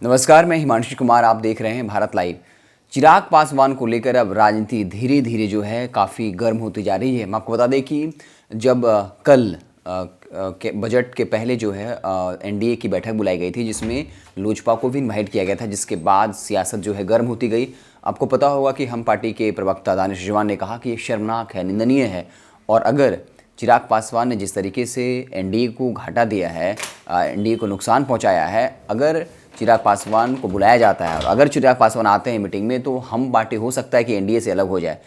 नमस्कार, मैं हिमांशु कुमार। आप देख रहे हैं भारत लाइव। चिराग पासवान को लेकर अब राजनीति धीरे धीरे जो है काफ़ी गर्म होती जा रही है। हम आपको बता दें कि जब कल के बजट के पहले जो है एनडीए की बैठक बुलाई गई थी, जिसमें लोजपा को भी इन्वाइट किया गया था, जिसके बाद सियासत जो है गर्म होती गई। आपको पता होगा कि हम पार्टी के प्रवक्ता दानिश जवान ने कहा कि ये शर्मनाक है, निंदनीय है, और अगर चिराग पासवान ने जिस तरीके से एनडीए को घाटा दिया है, एनडीए को नुकसान पहुंचाया है, अगर चिराग पासवान को बुलाया जाता है और अगर चिराग पासवान आते हैं मीटिंग में, तो हम पार्टी हो सकता है कि एनडीए से अलग हो जाए।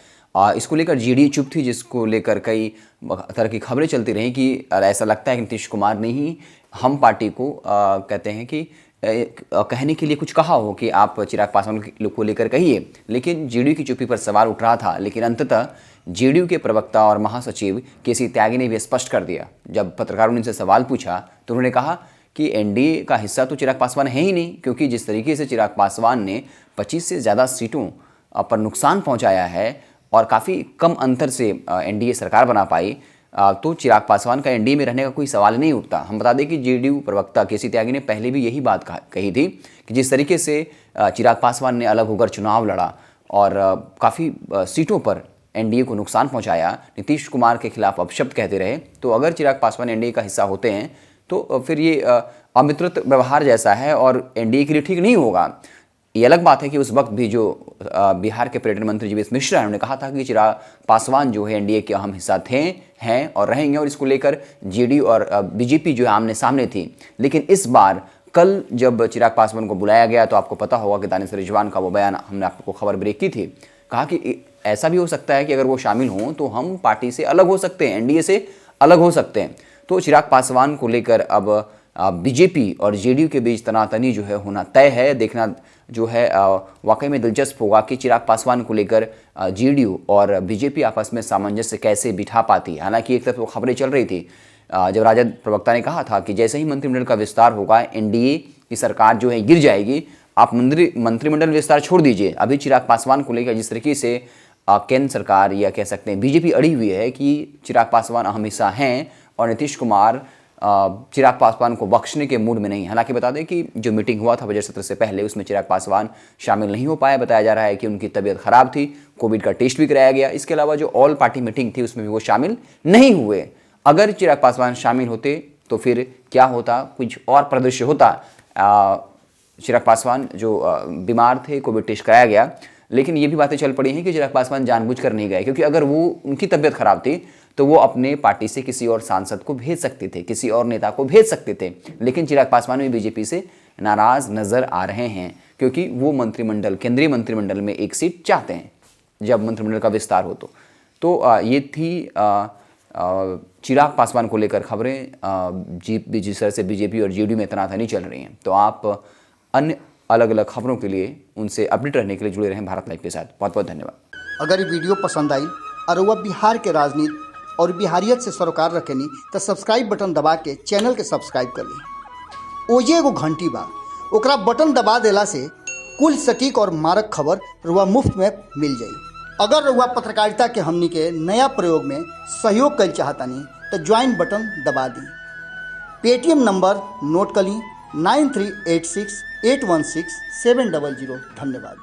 इसको लेकर जीडी चुप थी, जिसको लेकर कई तरह की खबरें चलती रहीं कि ऐसा लगता है कि नीतीश कुमार ने ही हम पार्टी को कहते हैं कि कहने के लिए कुछ कहा हो कि आप चिराग पासवान को लेकर कहिए। लेकिन जेडीयू की चुप्पी पर सवाल उठ रहा था, लेकिन अंततः जेडीयू के प्रवक्ता और महासचिव केसी त्यागी ने भी स्पष्ट कर दिया। जब पत्रकारों ने उनसे सवाल पूछा तो उन्होंने कहा कि एनडीए का हिस्सा तो चिराग पासवान है ही नहीं, क्योंकि जिस तरीके से चिराग पासवान ने 25 से ज़्यादा सीटों पर नुकसान पहुंचाया है और काफ़ी कम अंतर से एनडीए सरकार बना पाई, तो चिराग पासवान का एनडीए में रहने का कोई सवाल नहीं उठता। हम बता दें कि जेडीयू प्रवक्ता केसी त्यागी ने पहले भी यही बात कही थी कि जिस तरीके से चिराग पासवान ने अलग होकर चुनाव लड़ा और काफ़ी सीटों पर एनडीए को नुकसान पहुंचाया, नीतीश कुमार के खिलाफ अपशब्द कहते रहे, तो अगर चिराग पासवान एनडीए का हिस्सा होते हैं तो फिर ये अमित्रत व्यवहार जैसा है और एनडीए के लिए ठीक नहीं होगा। ये अलग बात है कि उस वक्त भी जो बिहार के पर्यटन मंत्री जीवेश मिश्रा उन्होंने कहा था कि चिराग पासवान जो है एनडीए के अहम हिस्सा थे, हैं और रहेंगे, और इसको लेकर जेडीयू और बीजेपी जो है आमने सामने थी। लेकिन इस बार कल जब चिराग पासवान को बुलाया गया तो आपको पता होगा कि दानिश रिजवान का वो बयान हमने आपको खबर ब्रेक की थी। कहा कि ऐसा भी हो सकता है कि अगर वो शामिल हों तो हम पार्टी से अलग हो सकते हैं, एनडीए से अलग हो सकते हैं। तो चिराग पासवान को लेकर अब बीजेपी और जेडीयू के बीच तनातनी जो है होना तय है। देखना जो है वाकई में दिलचस्प होगा कि चिराग पासवान को लेकर जेडीयू और बीजेपी आपस में सामंजस्य कैसे बिठा पाती है। हालांकि एक तरफ तो खबरें चल रही थी, जब राजद प्रवक्ता ने कहा था कि जैसे ही मंत्रिमंडल का विस्तार होगा, एनडीए की सरकार जो है गिर जाएगी, आप मंत्रिमंडल विस्तार छोड़ दीजिए। अभी चिराग पासवान को लेकर जिस तरीके से केंद्र सरकार या कह सकते हैं बीजेपी अड़ी हुई है कि चिराग पासवान अहम हिस्सा हैं और नीतीश कुमार चिराग पासवान को बख्शने के मूड में नहीं। हालांकि बता दें कि जो मीटिंग हुआ था बजट सत्र से पहले, उसमें चिराग पासवान शामिल नहीं हो पाए। बताया जा रहा है कि उनकी तबीयत खराब थी, कोविड का टेस्ट भी कराया गया। इसके अलावा जो ऑल पार्टी मीटिंग थी उसमें भी वो शामिल नहीं हुए। अगर चिराग पासवान शामिल होते तो फिर क्या होता, कुछ और परिदृश्य होता। चिराग पासवान जो बीमार थे, कोविड टेस्ट कराया गया, लेकिन ये भी बातें चल पड़ी हैं कि चिराग पासवान जानबूझकर नहीं गए, क्योंकि अगर वो उनकी तबीयत खराब थी तो वो अपने पार्टी से किसी और सांसद को भेज सकते थे, किसी और नेता को भेज सकते थे। लेकिन चिराग पासवान भी बीजेपी से नाराज नजर आ रहे हैं, क्योंकि वो मंत्रिमंडल, केंद्रीय मंत्रिमंडल में एक सीट चाहते हैं जब मंत्रिमंडल का विस्तार हो तो ये थी चिराग पासवान को लेकर खबरें। जिस तरह से बीजेपी और जेडीयू में तनातनी चल रही हैं, तो आप अन्य अलग अलग खबरों के लिए उनसे अपडेट रहने के लिए जुड़े रहें भारत लाइव के साथ। बहुत बहुत धन्यवाद। अगर ये वीडियो पसंद आई और वह बिहार के राजनीति और बिहारियत से सरोकार रखेनी तो सब्सक्राइब बटन दबा के चैनल के सब्सक्राइब कर ली। ओजे एगो घंटी बा, ओकरा बटन दबा देला से कुल सटीक और मारक खबर रुआ मुफ्त में मिल जाई। अगर रुआ पत्रकारिता के हमनी के नया प्रयोग में सहयोग कर चाहतानी तो ज्वाइन बटन दबा दी। पेटीएम नंबर नोट कर ली 9386816700। धन्यवाद।